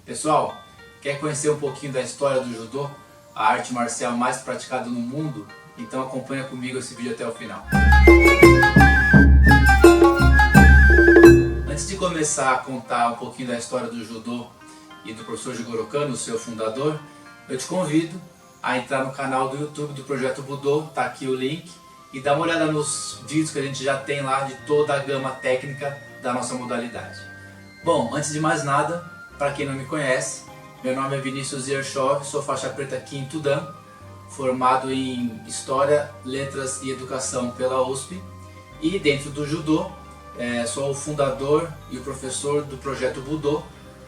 Pessoal, quer conhecer um pouquinho da história do judô, a arte marcial mais praticada no mundo? Então acompanha comigo esse vídeo até o final. Antes de começar a contar um pouquinho da história do judô e do professor Jigoro Kano, seu fundador, eu te convido a entrar no canal do YouTube do Projeto Budô, tá aqui o link, e dá uma olhada nos vídeos que a gente já tem lá de toda a gama técnica da nossa modalidade. Bom, antes de mais nada, para quem não me conhece, meu nome é Vinícius Yershov, sou faixa preta quinto Dan, formado em História, Letras e Educação pela USP, e dentro do Judô, sou o fundador e o professor do Projeto Budô,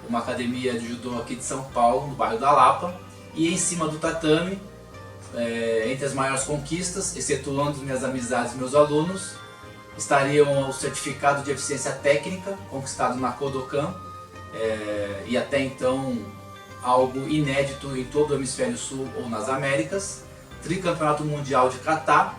uma academia de judô aqui de São Paulo, no bairro da Lapa, e em cima do tatame, entre as maiores conquistas, excetuando minhas amizades e meus alunos, estariam o certificado de eficiência técnica, conquistado na Kodokan, e até então algo inédito em todo o hemisfério sul ou nas Américas, tricampeonato mundial de kata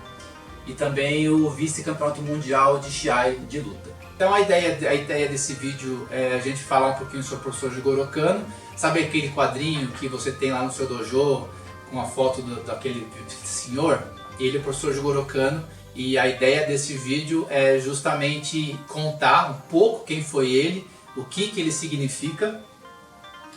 e também o vice-campeonato mundial de Shiai de luta. Então a ideia desse vídeo é a gente falar um pouquinho sobre o professor Jigoro Kano. Sabe aquele quadrinho que você tem lá no seu dojo com a foto daquele senhor? Ele é o professor Jigoro Kano, e a ideia desse vídeo é justamente contar um pouco quem foi ele, o que ele significa,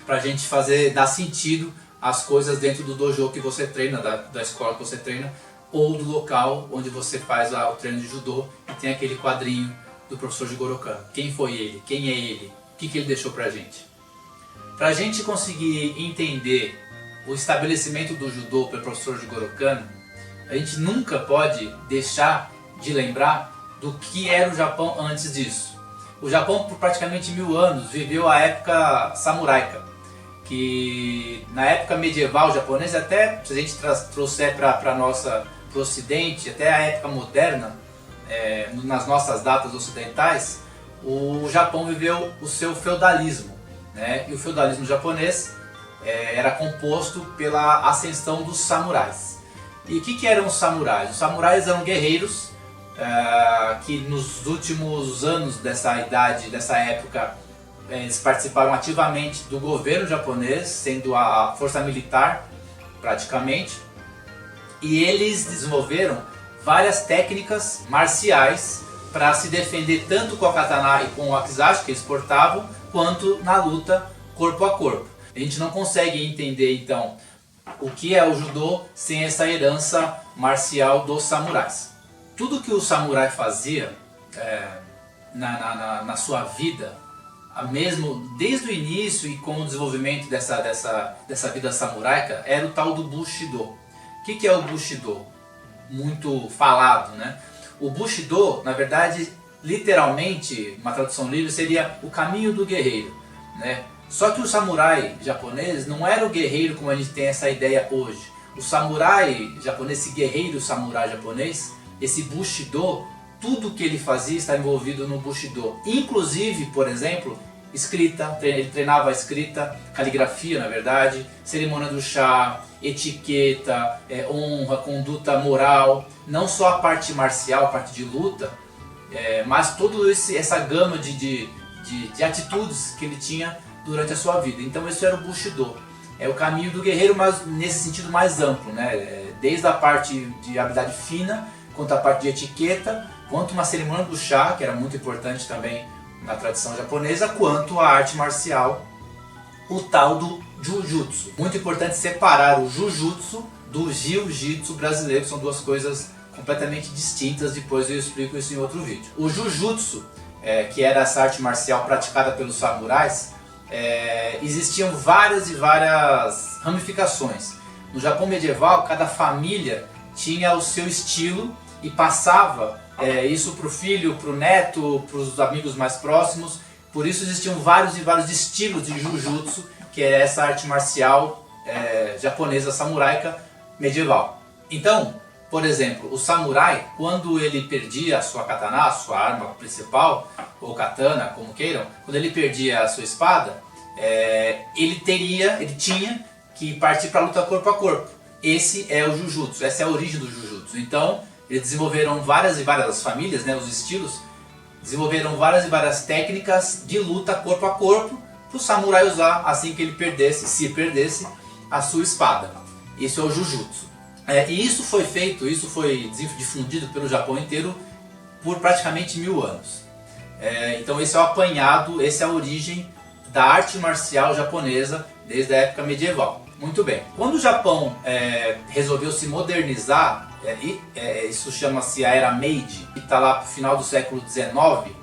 para a gente dar sentido às coisas dentro do dojo que você treina, da escola que você treina, ou do local onde você faz o treino de judô e tem aquele quadrinho do professor Jigoro Kano. Quem foi ele? Quem é ele? O que ele deixou pra gente? Pra gente conseguir entender o estabelecimento do judô pelo professor Jigoro Kano, a gente nunca pode deixar de lembrar do que era o Japão antes disso. O Japão, por praticamente 1000 anos, viveu a época samuraica, que na época medieval japonesa, até se a gente trouxer para o ocidente, até a época moderna, nas nossas datas ocidentais, o Japão viveu o seu feudalismo, né? E o feudalismo japonês era composto pela ascensão dos samurais. E o que eram os samurais? Os samurais eram guerreiros que nos últimos anos dessa época, eles participaram ativamente do governo japonês, sendo a força militar praticamente, e eles desenvolveram várias técnicas marciais para se defender tanto com a katana e com o wakizashi que eles portavam, quanto na luta corpo a corpo. A gente não consegue entender então o que é o judô sem essa herança marcial dos samurais. Tudo que o samurai fazia na sua vida, mesmo desde o início e com o desenvolvimento dessa vida samuraica, era o tal do Bushido. O que é o Bushido? Muito falado, né? O Bushido, na verdade, literalmente, uma tradução livre, seria o caminho do guerreiro, né? Só que o samurai japonês não era o guerreiro como a gente tem essa ideia hoje. O samurai japonês, esse guerreiro samurai japonês, esse Bushido, tudo que ele fazia está envolvido no Bushido. Inclusive, por exemplo, escrita, ele treinava a escrita, caligrafia na verdade, cerimônia do chá, etiqueta, honra, conduta moral, não só a parte marcial, a parte de luta, mas toda essa gama de atitudes que ele tinha durante a sua vida. Então isso era o Bushido, é o caminho do guerreiro, mas nesse sentido mais amplo, né? Desde a parte de habilidade fina, quanto a parte de etiqueta, quanto uma cerimônia do chá, que era muito importante também na tradição japonesa, quanto a arte marcial, o tal do Jujutsu. Muito importante separar o Jujutsu do Jiu-Jitsu brasileiro, que são duas coisas completamente distintas, depois eu explico isso em outro vídeo. O Jujutsu, que era essa arte marcial praticada pelos samurais, existiam várias e várias ramificações. No Japão medieval, cada família tinha o seu estilo e passava isso para o filho, para o neto, para os amigos mais próximos. Por isso existiam vários e vários estilos de Jujutsu, que é essa arte marcial japonesa samuraica medieval. Então, por exemplo, o samurai, quando ele perdia a sua katana, a sua arma principal, ou katana, como queiram, quando ele perdia a sua espada, ele tinha que partir para a luta corpo a corpo. Esse é o Jujutsu, essa é a origem do Jujutsu. Então, eles desenvolveram várias e várias famílias, né, os estilos, desenvolveram várias e várias técnicas de luta corpo a corpo, para o samurai usar assim que ele perdesse, se perdesse, a sua espada. Isso é o Jujutsu. E isso foi feito, isso foi difundido pelo Japão inteiro por praticamente 1000 anos. Então esse é o apanhado, essa é a origem da arte marcial japonesa desde a época medieval. Muito bem. Quando o Japão resolveu se modernizar, isso chama-se a Era Meiji, que está lá para o final do século XIX,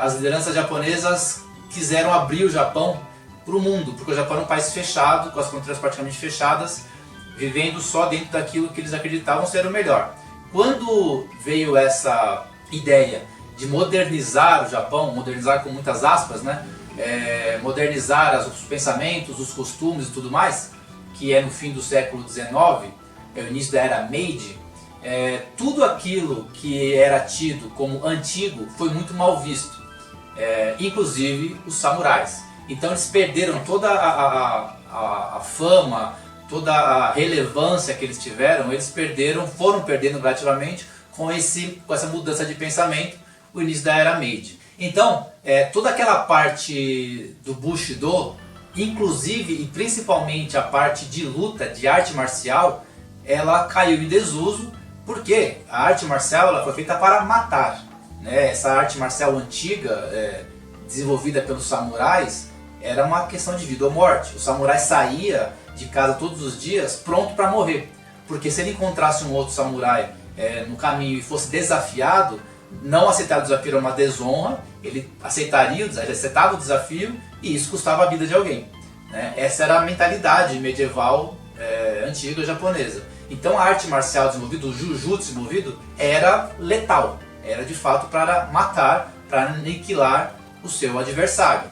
as lideranças japonesas quiseram abrir o Japão para o mundo, porque o Japão era um país fechado, com as fronteiras praticamente fechadas, vivendo só dentro daquilo que eles acreditavam ser o melhor. Quando veio essa ideia de modernizar o Japão, modernizar com muitas aspas, né? Modernizar os pensamentos, os costumes e tudo mais, que é no fim do século XIX, é o início da Era Meiji, tudo aquilo que era tido como antigo foi muito mal visto, inclusive os samurais. Então eles perderam toda a fama, toda a relevância que eles tiveram, foram perdendo gradativamente com essa mudança de pensamento, o início da Era Meiji. Então, toda aquela parte do Bushido, inclusive e principalmente a parte de luta, de arte marcial, ela caiu em desuso, porque a arte marcial ela foi feita para matar, né? Essa arte marcial antiga, desenvolvida pelos samurais, era uma questão de vida ou morte. O samurai saía de casa todos os dias pronto para morrer, porque se ele encontrasse um outro samurai no caminho e fosse desafiado, não aceitar o desafio era uma desonra, ele aceitava o desafio e isso custava a vida de alguém, né? Essa era a mentalidade medieval antiga japonesa. Então a arte marcial desenvolvida, o Jujutsu desenvolvido, era letal, era de fato para matar, para aniquilar o seu adversário.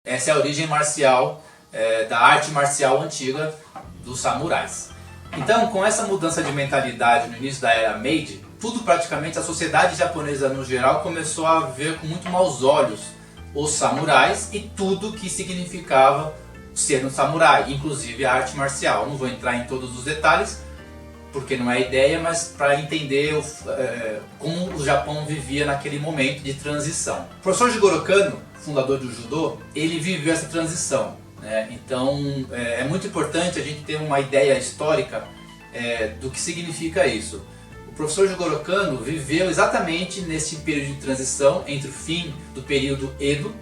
Essa é a origem marcial, da arte marcial antiga dos samurais. Então, com essa mudança de mentalidade no início da Era Meiji, tudo praticamente, a sociedade japonesa no geral começou a ver com muito maus olhos os samurais e tudo que significava ser um samurai, inclusive a arte marcial. Não vou entrar em todos os detalhes, porque não é ideia, mas para entender como o Japão vivia naquele momento de transição. O professor Jigoro Kano, fundador do Judô, ele viveu essa transição, né? Então é muito importante a gente ter uma ideia histórica do que significa isso. O professor Jigoro Kano viveu exatamente nesse período de transição entre o fim do período Edo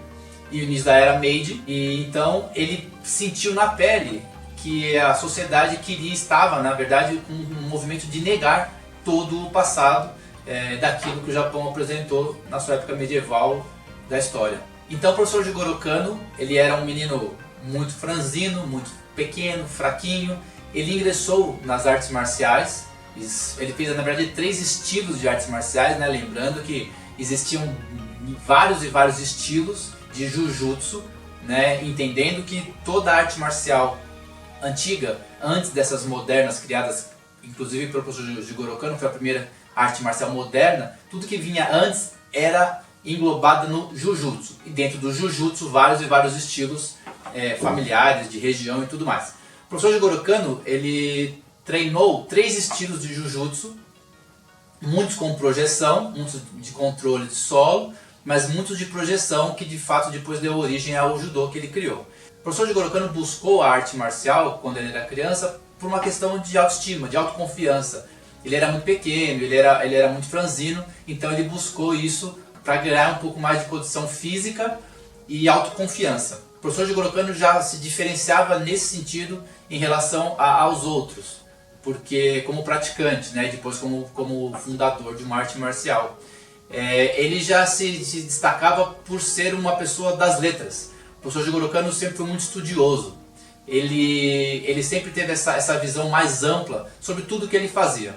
e o início da Era Meiji, e então ele sentiu na pele que a sociedade estava, na verdade, com um movimento de negar todo o passado daquilo que o Japão apresentou na sua época medieval da história. Então o professor Jigoro Kano, ele era um menino muito franzino, muito pequeno, fraquinho. Ele ingressou nas artes marciais, ele fez na verdade 3 estilos de artes marciais, né? Lembrando que existiam vários e vários estilos de Jujutsu, né? Entendendo que toda arte marcial antiga, antes dessas modernas criadas, inclusive pelo professor Jigoro Kano, foi a primeira arte marcial moderna, tudo que vinha antes era englobado no Jujutsu. E dentro do Jujutsu, vários e vários estilos familiares, de região e tudo mais. O professor Jigoro Kano, ele treinou 3 estilos de Jujutsu, muitos com projeção, muitos de controle de solo, mas muitos de projeção, que de fato depois deu origem ao Judô que ele criou. O professor Jigoro Kano buscou a arte marcial, quando ele era criança, por uma questão de autoestima, de autoconfiança. Ele era muito pequeno, ele era muito franzino, então ele buscou isso para ganhar um pouco mais de condição física e autoconfiança. O professor Jigoro Kano já se diferenciava nesse sentido em relação aos outros, porque como praticante, né, depois como fundador de uma arte marcial. Ele já se destacava por ser uma pessoa das letras. O professor Jigoro Kano sempre foi muito estudioso. Ele sempre teve essa visão mais ampla sobre tudo que ele fazia.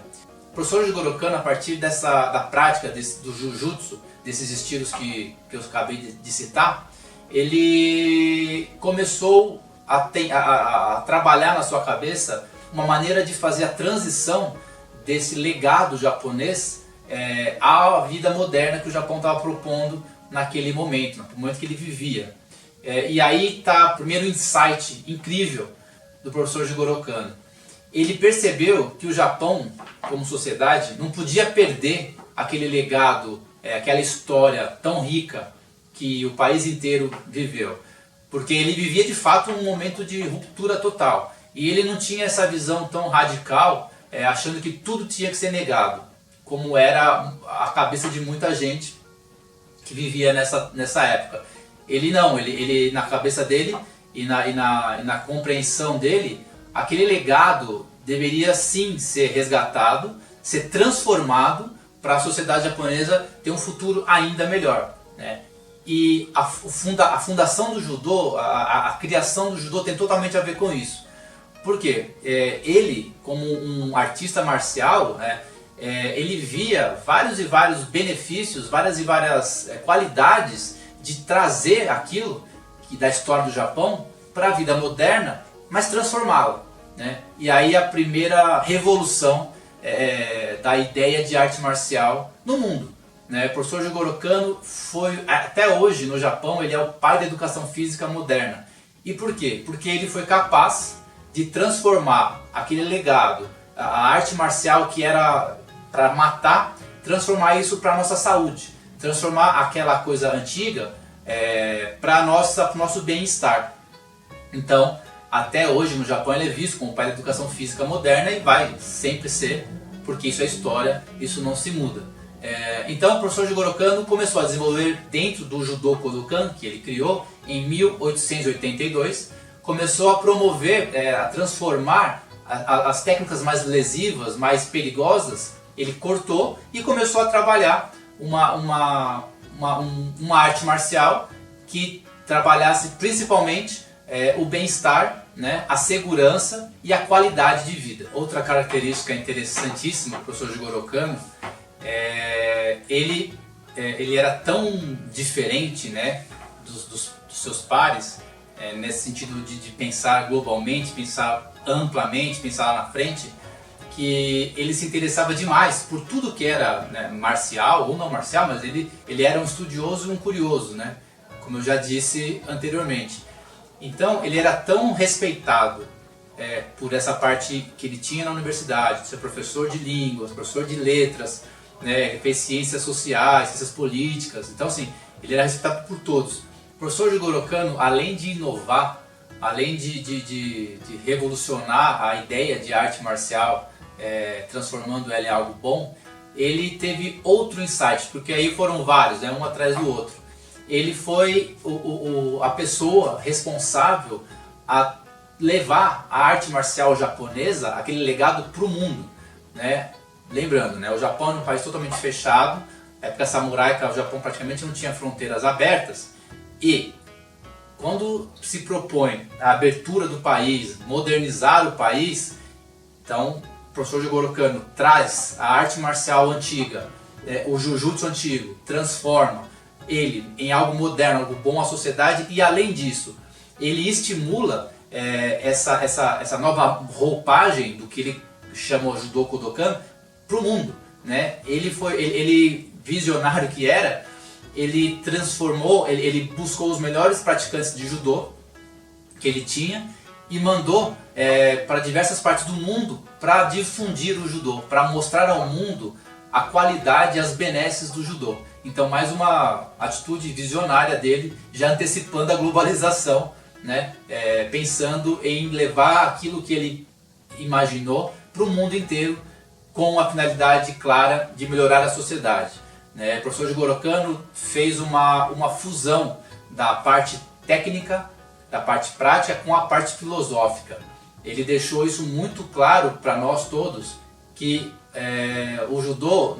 O professor Jigoro Kano, a partir da prática do Jujutsu, desses estilos que eu acabei de citar, ele começou a trabalhar na sua cabeça uma maneira de fazer a transição desse legado japonês à vida moderna que o Japão estava propondo naquele momento, no momento que ele vivia. E aí está o primeiro insight incrível do professor Jigoro Kano. Ele percebeu que o Japão, como sociedade, não podia perder aquele legado, aquela história tão rica que o país inteiro viveu. Porque ele vivia de fato um momento de ruptura total. E ele não tinha essa visão tão radical, achando que tudo tinha que ser negado, como era a cabeça de muita gente que vivia nessa época. Ele não, ele na cabeça dele e na compreensão dele, aquele legado deveria sim ser resgatado, ser transformado para a sociedade japonesa ter um futuro ainda melhor, né? E a fundação do judô, a criação do judô tem totalmente a ver com isso. Por quê? Ele, como um artista marcial, né, ele via vários e vários benefícios, várias e várias qualidades de trazer aquilo da história do Japão para a vida moderna, mas transformá-la, né? E aí a primeira revolução da ideia de arte marcial no mundo, né? O professor Jigoro Kano foi, até hoje no Japão, ele é o pai da educação física moderna. E por quê? Porque ele foi capaz de transformar aquele legado, a arte marcial que era para matar, transformar isso para a nossa saúde, transformar aquela coisa antiga para o nosso bem-estar. Então, até hoje no Japão ele é visto como o pai da educação física moderna e vai sempre ser, porque isso é história, isso não se muda. Então o professor Jigoro Kano começou a desenvolver dentro do Judo Kodokan, que ele criou em 1882, começou a promover, a transformar as técnicas mais lesivas, mais perigosas, ele cortou e começou a trabalhar uma arte marcial que trabalhasse principalmente o bem-estar, né, a segurança e a qualidade de vida. Outra característica interessantíssima do professor Jigoro Kano, ele era tão diferente, né, dos seus pares, nesse sentido de pensar globalmente, pensar amplamente, pensar lá na frente, que ele se interessava demais por tudo que era, né, marcial ou não marcial, mas ele era um estudioso e um curioso, né, como eu já disse anteriormente. Então ele era tão respeitado por essa parte que ele tinha na universidade, de ser professor de línguas, professor de letras, né, ele fez ciências sociais, ciências políticas, então assim, ele era respeitado por todos. O professor Jigoro Kano, além de inovar, além de revolucionar a ideia de arte marcial, transformando ela em algo bom, ele teve outro insight, porque aí foram vários, né, um atrás do outro. Ele foi a pessoa responsável a levar a arte marcial japonesa, aquele legado, para o mundo, né? Lembrando, né, o Japão era um país totalmente fechado, na época samuraica o Japão praticamente não tinha fronteiras abertas, e quando se propõe a abertura do país, modernizar o país, então o professor Jigoro Kano traz a arte marcial antiga, o Jujutsu antigo, transforma ele em algo moderno, algo bom à sociedade, e além disso, ele estimula essa nova roupagem do que ele chamou Judo Kodokan para o mundo, né? Ele visionário que era, ele transformou, ele buscou os melhores praticantes de judô que ele tinha e mandou para diversas partes do mundo para difundir o judô, para mostrar ao mundo a qualidade e as benesses do judô. Então, mais uma atitude visionária dele, já antecipando a globalização, né? Pensando em levar aquilo que ele imaginou para o mundo inteiro, com a finalidade clara de melhorar a sociedade, né? O professor Jigoro Kano fez uma fusão da parte técnica, da parte prática, com a parte filosófica. ele deixou isso muito claro para nós todos, que o judô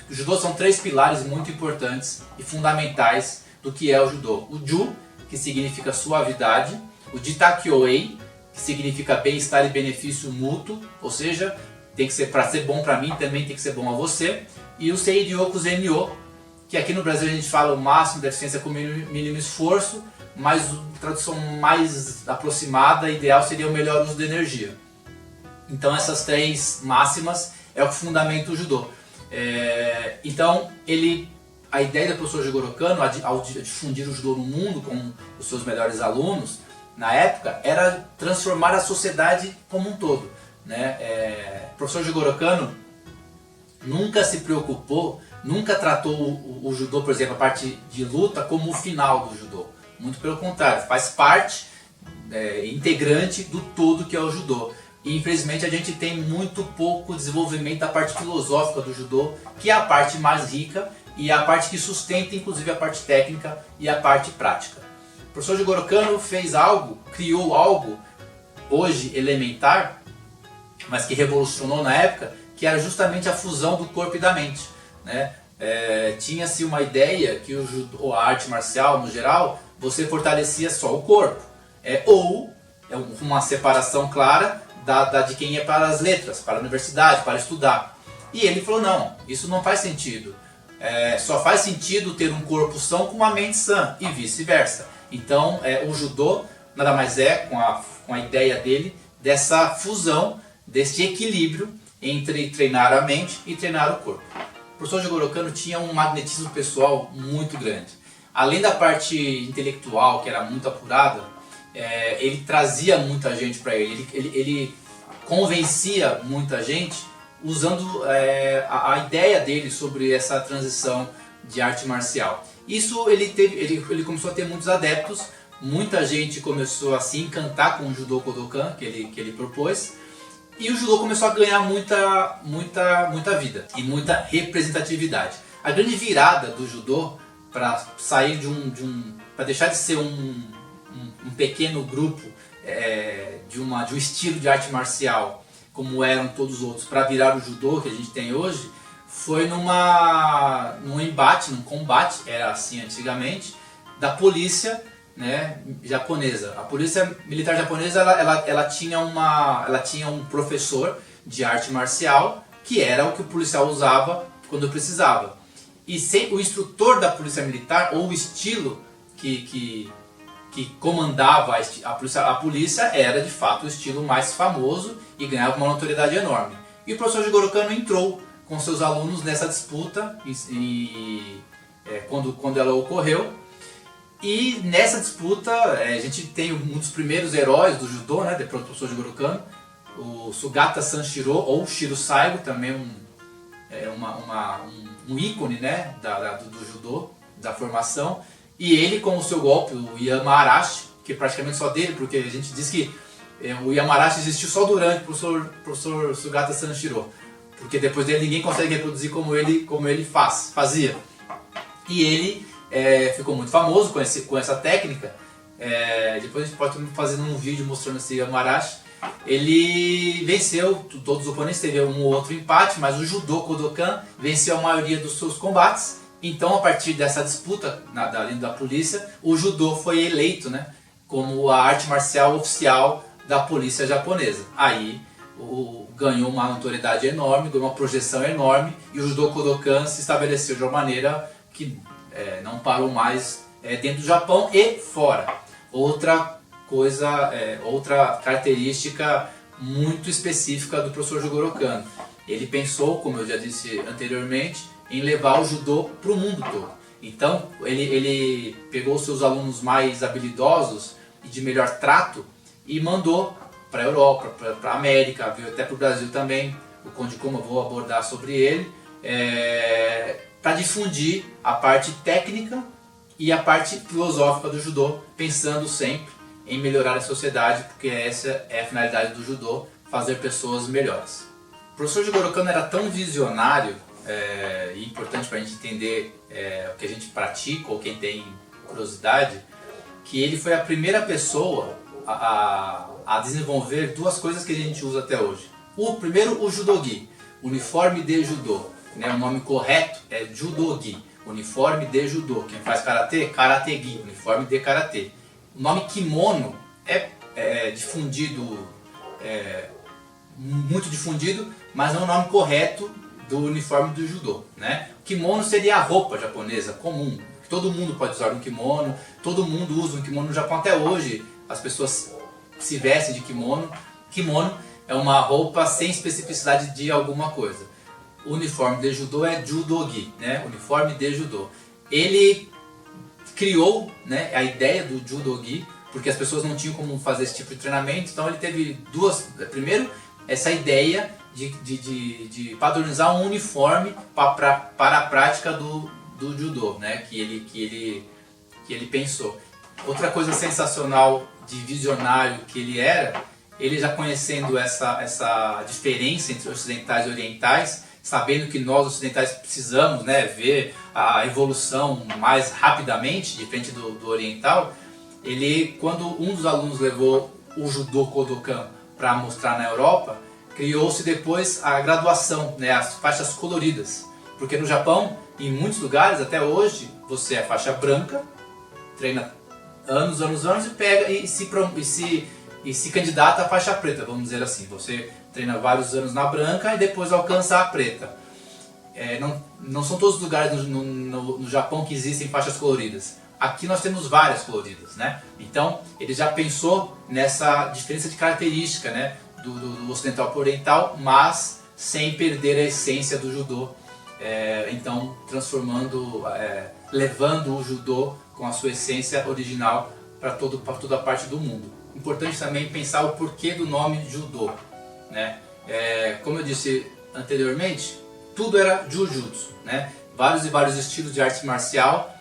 o judô são 3 pilares muito importantes e fundamentais do que é o judô. O ju, que significa suavidade, o jitakyoei, que significa bem-estar e benefício mútuo, ou seja, tem que ser, para ser bom para mim também tem que ser bom a você, e o seiryoku zenyo, que aqui no Brasil a gente fala o máximo da eficiência com o mínimo esforço, mas a tradução mais aproximada, ideal, seria o melhor uso da energia. Então essas 3 máximas é o que fundamenta o judô. Então a ideia do professor Jigoro Kano, ao difundir o judô no mundo com os seus melhores alunos, na época, era transformar a sociedade como um todo, né? O professor Jigoro Kano nunca se preocupou, nunca tratou o judô, por exemplo, a parte de luta, como o final do judô. Muito pelo contrário, faz parte integrante do todo que é o judô. E infelizmente a gente tem muito pouco desenvolvimento da parte filosófica do judô, que é a parte mais rica e a parte que sustenta inclusive a parte técnica e a parte prática. O professor Jigoro Kano criou algo hoje elementar, mas que revolucionou na época, que era justamente a fusão do corpo e da mente, né? Tinha-se uma ideia que o judô, a arte marcial no geral, você fortalecia só o corpo, ou uma separação clara de quem ia para as letras, para a universidade, para estudar. E ele falou, não, isso não faz sentido. Só faz sentido ter um corpo são com uma mente sã, e vice-versa. Então o judô nada mais com a ideia dele, dessa fusão, desse equilíbrio entre treinar a mente e treinar o corpo. O professor Jigoro Kano tinha um magnetismo pessoal muito grande. Além da parte intelectual, que era muito apurada, ele trazia muita gente para ele. Ele convencia muita gente usando a ideia dele sobre essa transição de arte marcial. Isso ele começou a ter muitos adeptos, muita gente começou a se encantar com o Judô Kodokan que ele propôs, e o judô começou a ganhar muita vida e muita representatividade. A grande virada do judô para sair para deixar de ser um pequeno grupo de um estilo de arte marcial como eram todos os outros, para virar o judô que a gente tem hoje, foi num embate, num combate, era assim antigamente, da polícia, né, japonesa. A polícia militar japonesa ela tinha um professor de arte marcial que era o que o policial usava quando precisava. E o instrutor da polícia militar, ou o estilo que comandava a polícia, era de fato o estilo mais famoso e ganhava uma notoriedade enorme. E o professor Jigoro Kano entrou com seus alunos nessa disputa quando ela ocorreu. E nessa disputa a gente tem um dos primeiros heróis do judô, né, depois do professor Jigoro Kano, o Sugata Sanshiro, ou Shiro Saigo, também um ícone, né, do judô, da formação. E ele com o seu golpe, o Yamarashi, que é praticamente só dele, porque a gente diz que o Yamarashi existiu só durante o professor Sugata Sanshiro, porque depois dele ninguém consegue reproduzir como ele fazia. E ele ficou muito famoso com essa técnica. Depois a gente pode fazer um vídeo mostrando esse Yamarashi. Ele venceu todos os oponentes, teve um ou outro empate, mas o Judô Kodokan venceu a maioria dos seus combates. Então, a partir dessa disputa dentro da polícia, o judô foi eleito, né, como a arte marcial oficial da polícia japonesa. Aí ganhou uma notoriedade enorme, ganhou uma projeção enorme, e o Judô Kodokan se estabeleceu de uma maneira que não parou mais dentro do Japão e fora. Outra característica muito específica do professor Jigoro Kano. Ele pensou, como eu já disse anteriormente, em levar o judô para o mundo todo. Então ele pegou seus alunos mais habilidosos e de melhor trato e mandou para a Europa, para a América, veio até para o Brasil também, o Conde Como eu vou abordar sobre ele, para difundir a parte técnica e a parte filosófica do judô, pensando sempre em melhorar a sociedade, porque essa é a finalidade do judô, fazer pessoas melhores. O professor Jigoro Kano era tão visionário e importante para a gente entender o que a gente pratica ou quem tem curiosidade, que ele foi a primeira pessoa a a desenvolver duas coisas que a gente usa até hoje. O primeiro, o Judogi, uniforme de judô, né? O nome correto é Judogi, uniforme de judô. Quem faz karatê, karategi, uniforme de karatê. O nome kimono é difundido, muito difundido, mas não é o nome correto do uniforme do judô, né? O kimono seria a roupa japonesa comum. Todo mundo pode usar um kimono, todo mundo usa um kimono no Japão até hoje. As pessoas se vestem de kimono. Kimono é uma roupa sem especificidade de alguma coisa. O uniforme de judô é Judogi, né? Uniforme de judô. Ele criou, né, a ideia do Judogi, porque as pessoas não tinham como fazer esse tipo de treinamento, então ele teve duas. Primeiro, essa ideia de padronizar um uniforme para a prática do judô, né, que ele pensou. Outra coisa sensacional de visionário que ele era, ele já conhecendo essa diferença entre ocidentais e orientais, sabendo que nós ocidentais precisamos, né, ver a evolução mais rapidamente, diferente do oriental, ele, quando um dos alunos levou o Judô Kodokan para mostrar na Europa, criou-se depois a graduação, né, as faixas coloridas. Porque no Japão, em muitos lugares, até hoje, você é faixa branca, treina anos e pega e se candidata à faixa preta, vamos dizer assim. Você treina vários anos na branca e depois alcança a preta. Não são todos os lugares no Japão que existem faixas coloridas. Aqui nós temos várias coloridas, né? Então ele já pensou nessa diferença de característica, né, do ocidental para o oriental, mas sem perder a essência do judô. Então levando o judô com a sua essência original para toda a parte do mundo. Importante também pensar o porquê do nome judô, né? Como eu disse anteriormente, tudo era jujutsu, né? Vários e vários estilos de arte marcial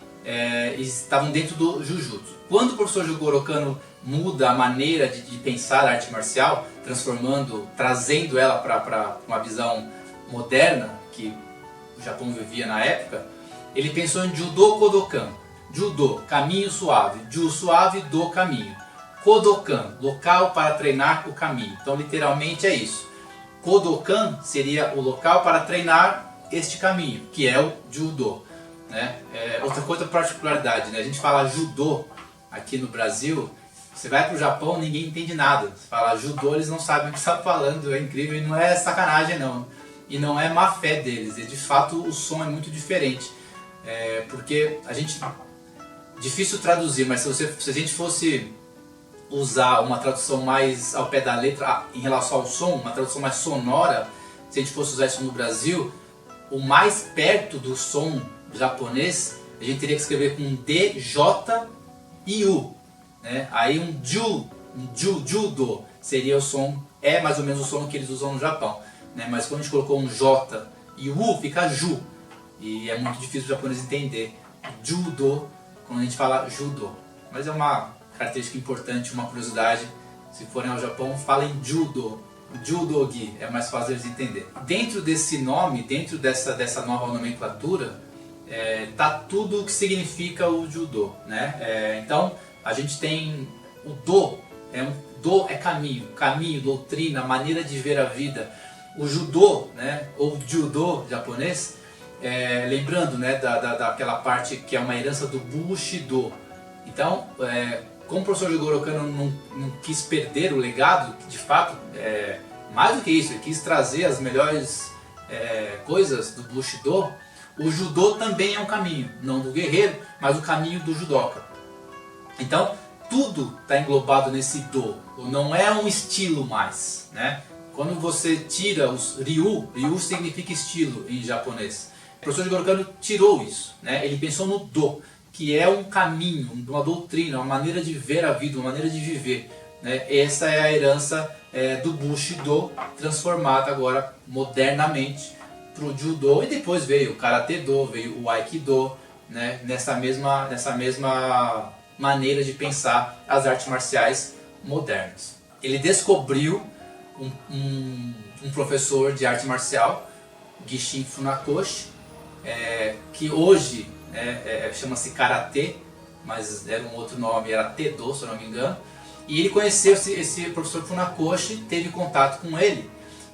estavam dentro do jujutsu. Quando o professor Jigoro Kano muda a maneira de pensar a arte marcial, trazendo ela para uma visão moderna que o Japão vivia na época, ele pensou em Judo Kodokan. Judo, caminho suave. Ju, suave, do, caminho. Kodokan, local para treinar o caminho. Então literalmente é isso. Kodokan seria o local para treinar este caminho, que é o Judo, né? Outra coisa, particularidade, né? A gente fala Judô aqui no Brasil, você vai para o Japão, ninguém entende nada. Você fala Judô, eles não sabem o que está falando, é incrível, e não é sacanagem não. E não é má fé deles, de fato o som é muito diferente. Porque difícil traduzir, mas se a gente fosse usar uma tradução mais ao pé da letra em relação ao som, uma tradução mais sonora, se a gente fosse usar isso no Brasil, o mais perto do som japonês, a gente teria que escrever com D, J e U, né? Aí um judo seria o som, mais ou menos o som que eles usam no Japão, né? Mas quando a gente colocou um J e U, fica Ju, e é muito difícil o japonês entender judo quando a gente fala judo. Mas é uma característica importante, uma curiosidade: se forem ao Japão, falem judo, judogi, é mais fácil de entender. Dentro desse nome, dentro dessa nova nomenclatura, tá tudo o que significa o judô, né? Então a gente tem o do, do é caminho, doutrina, maneira de ver a vida. O judô, né, ou judô japonês, lembrando, né, daquela parte que é uma herança do Bushido. Então, como o professor Jigoro Kano não quis perder o legado, que de fato, mais do que isso, ele quis trazer as melhores coisas do Bushido. O judô também é um caminho, não do guerreiro, mas o caminho do judoca. Então, tudo está englobado nesse do, não é um estilo mais, né? Quando você tira os ryu significa estilo em japonês. O professor Jigoro Kano tirou isso, né? Ele pensou no do, que é um caminho, uma doutrina, uma maneira de ver a vida, uma maneira de viver, né? Essa é a herança do Bushido, transformada agora modernamente para o Judo, e depois veio o Karate Do, veio o Aikido, né? nessa mesma maneira de pensar as artes marciais modernas. Ele descobriu um professor de arte marcial, Gishin Funakoshi, que hoje chama-se Karate, mas era um outro nome, era Tedo, se eu não me engano. E ele conheceu esse professor Funakoshi, teve contato com ele.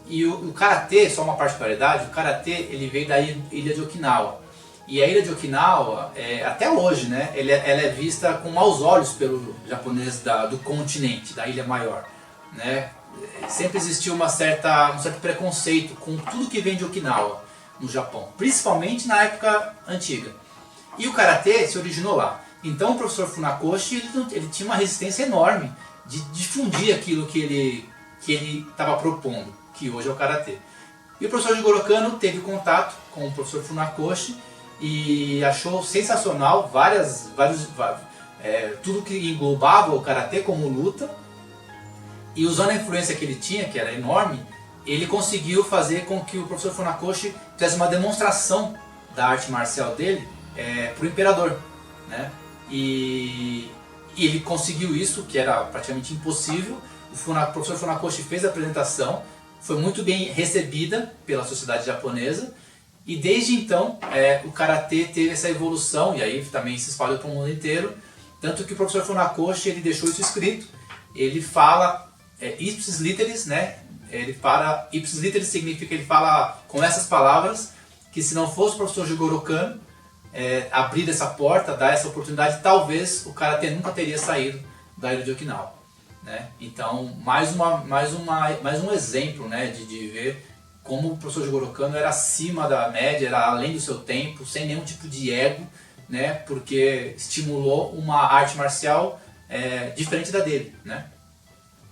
E o Karatê, só uma particularidade, o Karatê ele veio da ilha de Okinawa. E a ilha de Okinawa, até hoje, né, ela é vista com maus olhos pelo japonês do continente, da ilha maior. Né? Sempre existiu um certo preconceito com tudo que vem de Okinawa no Japão, principalmente na época antiga. E o Karatê se originou lá. Então o professor Funakoshi ele tinha uma resistência enorme de difundir aquilo que ele estava propondo, que hoje é o Karatê. E o professor Jigoro Kano teve contato com o professor Funakoshi e achou sensacional tudo que englobava o Karatê como luta. E usando a influência que ele tinha, que era enorme, ele conseguiu fazer com que o professor Funakoshi fizesse uma demonstração da arte marcial dele para o imperador. Né? E ele conseguiu isso, que era praticamente impossível. O professor Funakoshi fez a apresentação, foi muito bem recebida pela sociedade japonesa. E desde então o Karatê teve essa evolução, e aí também se espalhou para o mundo inteiro. Tanto que o professor Funakoshi ele deixou isso escrito. Ele fala ipsis literis, né? Ipsis literis significa que ele fala com essas palavras, que se não fosse o professor Jigoro Kano abrir essa porta, dar essa oportunidade, talvez o Karatê nunca teria saído da ilha de Okinawa. Né? Então, mais um exemplo, né, de ver como o professor Jigoro Kano era acima da média, era além do seu tempo, sem nenhum tipo de ego, né, porque estimulou uma arte marcial diferente da dele. Né?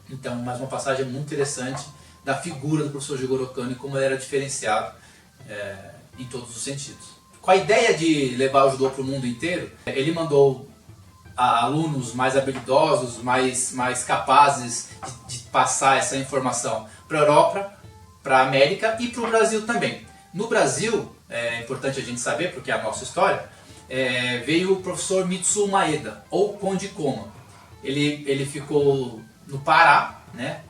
Então, mais uma passagem muito interessante da figura do professor Jigoro Kano e como ele era diferenciado em todos os sentidos. Com a ideia de levar o judô para o mundo inteiro, ele mandou alunos mais habilidosos, mais capazes de passar essa informação para a Europa, para a América e para o Brasil também. No Brasil, é importante a gente saber, porque é a nossa história, veio o professor Mitsuo Maeda, ou Conde Koma. Ele ficou no Pará, né?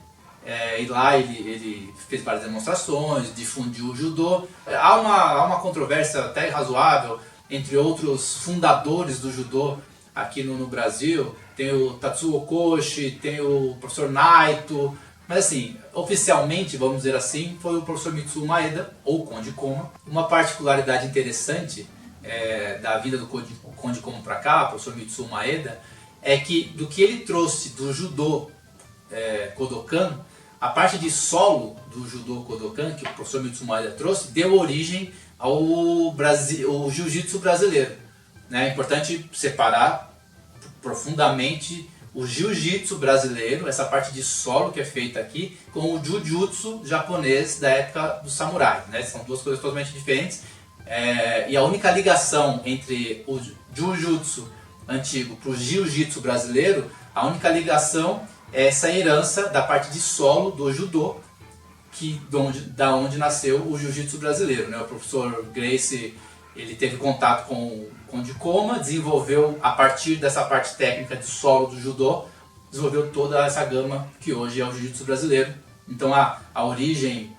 E lá ele fez várias demonstrações, difundiu o judô. Há uma controvérsia até razoável entre outros fundadores do judô aqui no Brasil. Tem o Tatsuo Koshi, tem o professor Naito, mas assim, oficialmente, vamos dizer assim, foi o professor Mitsuo Maeda, ou Conde Koma. Uma particularidade interessante da vida do Conde Koma para cá, o professor Mitsuo Maeda, é que do que ele trouxe do judô Kodokan, a parte de solo do judô Kodokan, que o professor Mitsuo Maeda trouxe, deu origem ao jiu-jitsu brasileiro. Né? É importante separar profundamente o jiu-jitsu brasileiro, essa parte de solo que é feita aqui, com o jiu-jitsu japonês da época dos samurais. Né? São duas coisas totalmente diferentes. E a única ligação entre o jiu-jitsu antigo para o jiu-jitsu brasileiro, a única ligação é essa herança da parte de solo do judô, da onde nasceu o jiu-jitsu brasileiro. Né? O professor Gracie ele teve contato com o Conde Koma, desenvolveu a partir dessa parte técnica de solo do judô, desenvolveu toda essa gama que hoje é o jiu-jitsu brasileiro. Então a origem,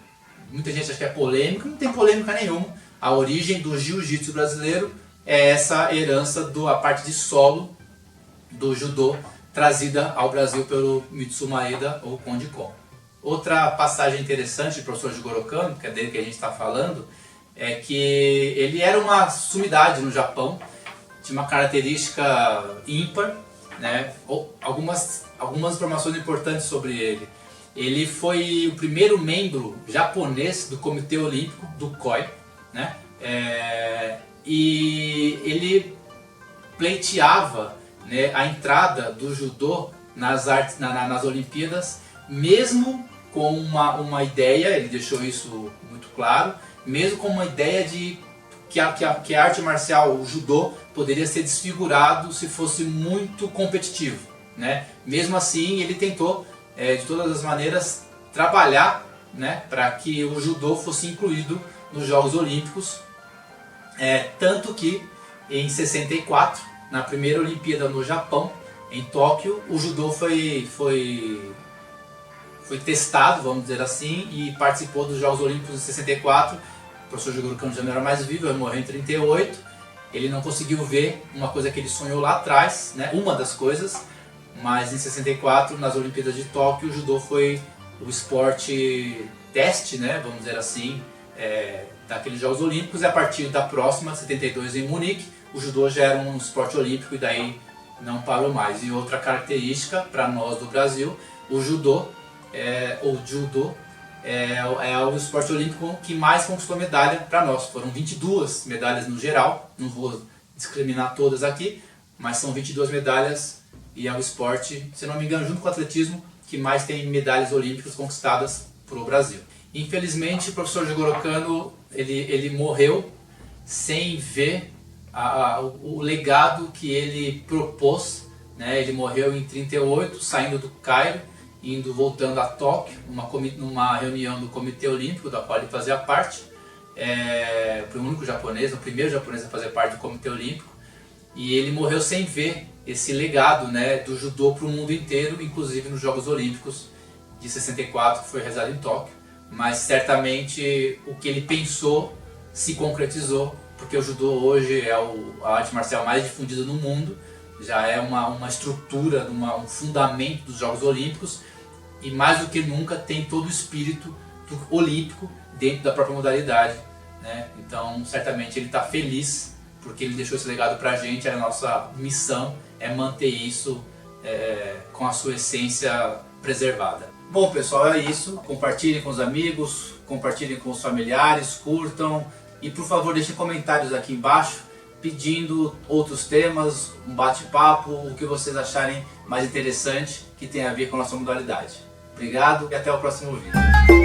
muita gente acha que é polêmica, não tem polêmica nenhuma. A origem do jiu-jitsu brasileiro é essa herança da parte de solo do judô trazida ao Brasil pelo Mitsuo Maeda ou Conde Koma. Outra passagem interessante do professor Jigoro Kano, que é dele que a gente está falando, é que ele era uma sumidade no Japão, tinha uma característica ímpar, né? Algumas informações importantes sobre ele. Ele foi o primeiro membro japonês do Comitê Olímpico, do COI, né? E ele pleiteava, né, a entrada do judô nas Olimpíadas, mesmo com uma ideia, ele deixou isso muito claro, mesmo com uma ideia de que a arte marcial, o judô, poderia ser desfigurado se fosse muito competitivo. Né? Mesmo assim, ele tentou, de todas as maneiras, trabalhar, né, para que o judô fosse incluído nos Jogos Olímpicos, tanto que em 64, na primeira Olimpíada no Japão, em Tóquio, o judô foi testado, vamos dizer assim, e participou dos Jogos Olímpicos em 64. O professor Jigoro Kano já não era mais vivo, ele morreu em 38. Ele não conseguiu ver uma coisa que ele sonhou lá atrás, né? Uma das coisas, mas em 64, nas Olimpíadas de Tóquio, o judô foi o esporte teste, né, vamos dizer assim, daqueles Jogos Olímpicos, e a partir da próxima, 72 em Munique, o judô já era um esporte olímpico e daí não parou mais. E outra característica para nós do Brasil, o judô, é o esporte olímpico que mais conquistou medalha para nós. Foram 22 medalhas no geral, não vou discriminar todas aqui, mas são 22 medalhas e é o esporte, se não me engano, junto com o atletismo, que mais tem medalhas olímpicas conquistadas para o Brasil. Infelizmente, o professor Jigoro Kano, ele morreu sem ver o legado que ele propôs, né? Ele morreu em 38, saindo do Cairo, voltando a Tóquio, numa reunião do Comitê Olímpico, da qual ele fazia parte. Foi o único japonês, o primeiro japonês a fazer parte do Comitê Olímpico, e ele morreu sem ver esse legado, né, do judô para o mundo inteiro, inclusive nos Jogos Olímpicos de 64, que foi realizado em Tóquio. Mas certamente o que ele pensou se concretizou, porque o judô hoje é a arte marcial mais difundida no mundo, já é uma estrutura, um fundamento dos Jogos Olímpicos, e mais do que nunca tem todo o espírito olímpico dentro da própria modalidade, né? Então certamente ele está feliz porque ele deixou esse legado para a gente. A nossa missão é manter isso com a sua essência preservada. Bom pessoal, é isso. Compartilhem com os amigos, compartilhem com os familiares, curtam e por favor deixem comentários aqui embaixo pedindo outros temas, um bate-papo, o que vocês acharem mais interessante que tem a ver com a nossa modalidade. Obrigado e até o próximo vídeo.